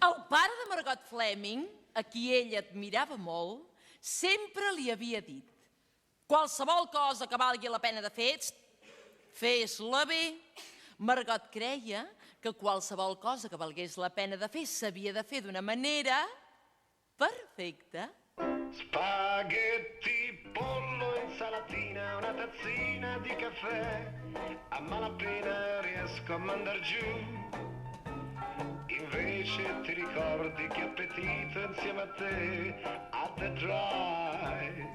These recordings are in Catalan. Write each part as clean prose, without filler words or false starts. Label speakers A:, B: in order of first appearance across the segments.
A: El pare de Margot Fleming, a qui ella admirava molt, sempre li havia dit: qualsevol cosa que valgui la pena de fer, fes-la bé. Margot creia que qualsevol cosa que valgués la pena de fer s'havia de fer d'una manera perfecta.
B: Spaghetti, pollo, insalatina, una tazzina di caffè, a malapena riesco a mandar giù. Invece ti ricordi che appetito insieme a te a The Drive.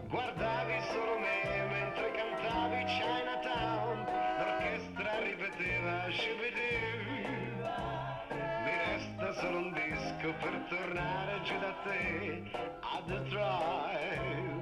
B: Guardavi solo me mentre cantavi Chinatown, l'orchestra ripeteva Shoo-be-doo. Mi resta solo un disco per tornare giù da te a The Drive.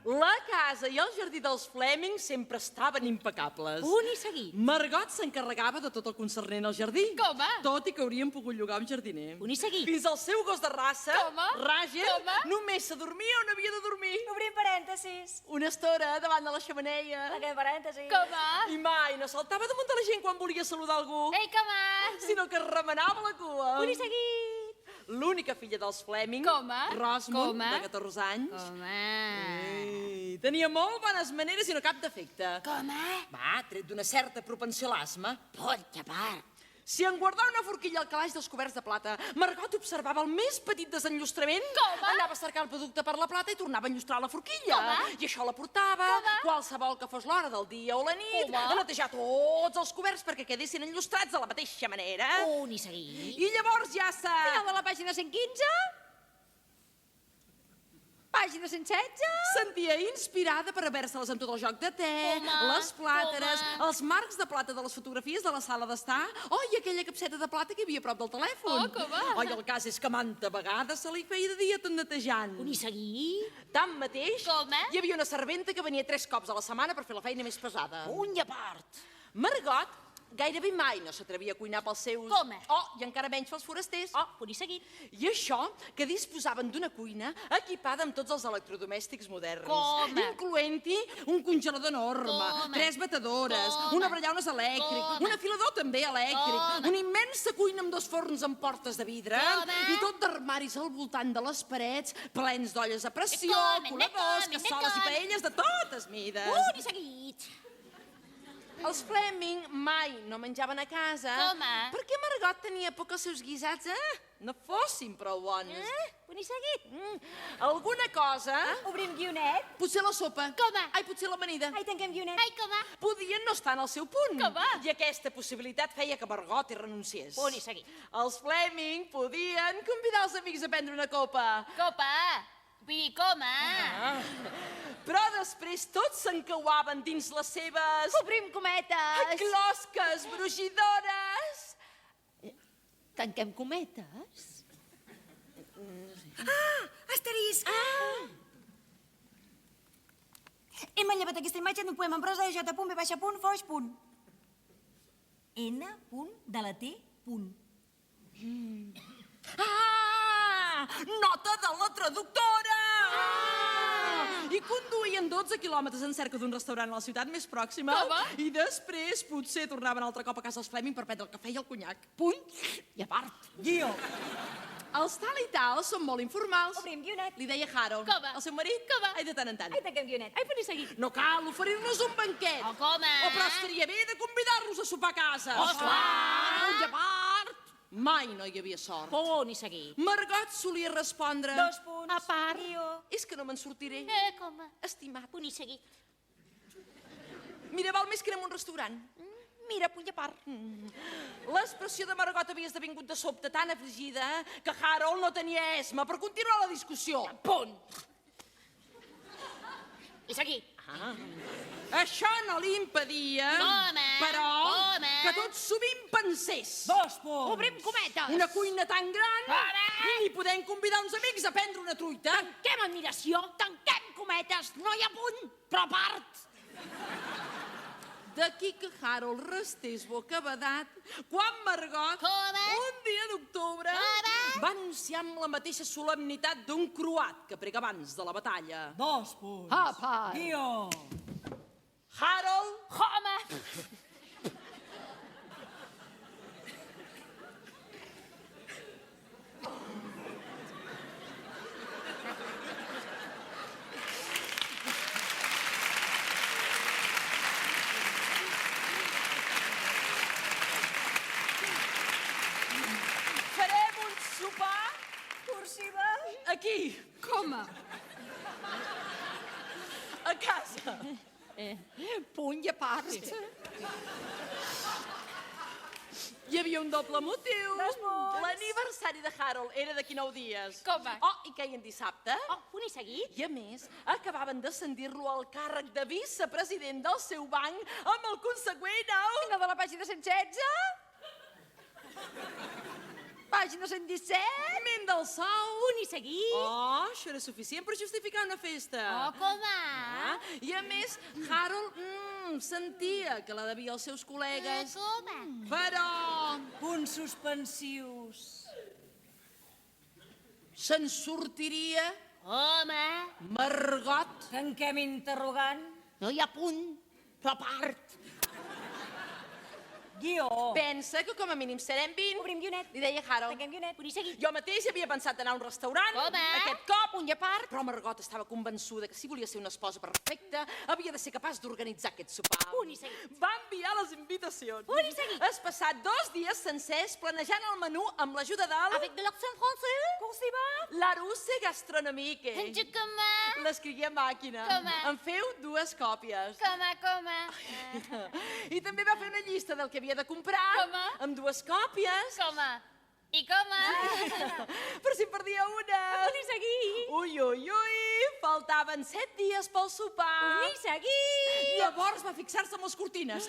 A: La casa i el jardí dels Fleming sempre estaven impecables.
C: Punt i seguit.
A: Margot s'encarregava de tot el concernent al jardí.
C: Com?
A: Tot i que haurien pogut llogar un jardiner.
C: Punt i seguit.
A: Fins al seu gos de raça,
C: Com?
A: Ràgel,
C: Com?
A: només s'adormia on havia de dormir.
D: Obrim parèntesis.
A: Una estona davant de la xemeneia.
D: Tanquem parèntesis.
C: Com?
A: I mai no saltava damunt de la gent quan volia saludar algú,
C: Ei, com?
A: sinó que remenava la cua.
C: Punt i seguit.
A: L'única filla dels Fleming,
C: Com?
A: Rosmund,
C: Com?
A: de 14 anys,
C: Com?
A: Ei, tenia molt bones maneres i no cap defecte.
C: Com?
A: Va, tret d'una certa propensió a l'asma.
C: Punt i a part.
A: Si en guardava una forquilla al calaix dels coberts de plata, Margot observava el més petit desenllustrament,
C: Com?
A: anava a cercar el producte per la plata i tornava a enllustrar la forquilla.
C: Com?
A: I això la portava,
C: Com?
A: qualsevol que fos l'hora del dia o la nit,
C: Com?
A: a netejar tots els coberts perquè quedessin enllustrats de la mateixa manera.
C: Punt i seguit.
A: I llavors ja està.
C: Final de la pàgina 115? Pàgina 116?
A: Sentia inspirada per haver-se-les amb tot el joc de te,
C: Home,
A: les plàteres,
C: home.
A: els marcs de plata de les fotografies de la sala d'estar, i aquella capseta de plata que hi havia a prop del telèfon.
C: Com?
A: El cas és que manta vegades se li feia de dia tot netejant.
C: Punt i seguit.
A: Tanmateix,
C: Com?
A: hi havia una serventa que venia 3 cops a la setmana per fer la feina més pesada.
C: Punt i a part.
A: Margot gairebé mai no s'atrevia a cuinar pels seus...
C: Com?
A: I encara menys pels forasters.
C: Punt i seguit.
A: I això, que disposaven d'una cuina equipada amb tots els electrodomèstics moderns.
C: Com?
A: Incloent-hi un congelador enorme,
C: Com?
A: 3 batedores,
C: Com?
A: un abrellaunes elèctric,
C: Com?
A: un afilador també elèctric,
C: Com?
A: una immensa cuina amb 2 forns amb portes de vidre,
C: Com?
A: i tot d'armaris al voltant de les parets, plens d'olles a pressió,
C: Com?
A: coladors,
C: Com?
A: cassoles i
C: Com?
A: paelles de totes mides.
C: Punt i seguit.
A: Els Fleming mai no menjaven a casa
C: Com?
A: perquè Margot tenia por que els seus guisats no fossin prou bons.
C: Punt i seguit.
A: Alguna cosa,
D: Obrim guionet.
A: potser la sopa,
C: Com?
A: ai, potser l'amanida,
D: Ai, tanquem guionet.
C: Ai, com?
A: podien no estar en el seu punt.
C: Com?
A: I aquesta possibilitat feia que Margot hi renunciés.
C: Punt i seguit.
A: Els Fleming podien convidar els amics a prendre una copa,
C: Copa. Vull dir, com?
A: però després tots s'encauaven dins les seves
C: Obrim cometes.
A: closques brugidores.
C: Tanquem cometes.
D: Asterisc. Hem manllevat aquesta imatge d'un poema en prosa de J.B. Foix. N. de la T.
A: Nota de la traductora! I conduïen 12 quilòmetres en cerca d'un restaurant a la ciutat més pròxima.
C: Com?
A: I després potser tornaven altre cop a casa els Fleming per prendre el cafè i el conyac. Punt i a part. Guió. Els tal i tal són molt informals.
D: Obrim guionet.
A: Li deia Harold.
C: Com?
A: El seu marit?
C: Com?
A: Ai, de tant en tant.
D: Ai, tanquem guionet.
C: Ai, punt i seguit.
A: No cal oferir-nos un banquet.
C: Com?
A: Però estaria bé de convidar-los a sopar a casa.
C: Esclar!
A: Punt i a part. Mai no hi havia sort.
C: Punt i seguit.
A: Margot solia respondre...
D: 2 punts.
C: A part.
D: Guió.
A: És que no me'n sortiré.
C: Com?
A: Estimat.
C: Punt i seguit.
A: Mira, val més que anem a un restaurant. Mira, punt i a part. L'expressió de Margot havia esdevingut de sobte tan afligida que Harold no tenia esma per continuar la discussió.
C: Punt. I seguit.
A: Això no li impedia,
C: Home,
A: però,
C: home.
A: que tot sovint pensés.
D: 2 punts.
C: Obrim cometes.
A: Una cuina tan gran
C: Home.
A: i podem convidar uns amics a prendre una truita.
C: Tanquem admiració, tanquem cometes, no hi ha punt, però a part.
A: D'aquí que Harold restés bocabadat quan Margot,
C: Com?
A: un dia d'octubre,
C: Com?
A: va anunciar amb la mateixa solemnitat d'un croat que prega abans de la batalla.
D: 2 punts.
A: A part.
D: Guió.
A: Harold
C: Home, puny i a part.
A: Hi havia un doble motiu. L'aniversari de Harold era d'aquí 9 dies.
C: Com va?
A: Oh, i queien dissabte.
C: Oh, punt i seguit?
A: I a més, acabaven d'ascendir-lo al càrrec de vicepresident del seu banc amb el conseqüent alt.
C: No de la pàgina 116? Pàgina 117?
A: Augment del sou.
C: Punt i seguit?
A: Oh, això era suficient per justificar una festa.
C: Oh, com va?
A: I a més, Harold sentia que la devia als seus col·legues.
C: Com va?
A: Però
D: Punts suspensius.
A: se'n sortiria
C: Home,
A: Margot.
D: Tanquem interrogant.
C: no hi ha punt, però a part.
D: Guió.
A: Pensa que com a mínim serem 20.
D: Obrim guionet.
A: Li deia Harold.
D: Tanquem guionet.
C: Punt i seguit?
A: Jo mateix havia pensat anar a un restaurant.
C: Home.
A: Aquest cop.
C: Punt i a part.
A: Però Margot estava convençuda que si volia ser una esposa perfecta havia de ser capaç d'organitzar aquest sopar.
C: Punt i seguit.
A: Va enviar les invitacions.
C: Punt i seguit.
A: Has passat 2 dies sencers planejant el menú amb l'ajuda del...
C: Avec de l'accent français?
D: Com s'hi va?
A: La russe gastronomique.
C: Comment?
A: L'escrigui a màquina.
C: Com?
A: En feu 2 còpies.
C: Com?
A: I també va fer una llista del que havia de comprar.
C: Com?
A: Amb 2 còpies.
C: Com? I com?
A: Per si en perdia una.
C: Punt i seguit?
A: Ui, faltaven 7 dies pel sopar.
C: Punt i seguit?
A: Llavors va fixar-se amb les cortines.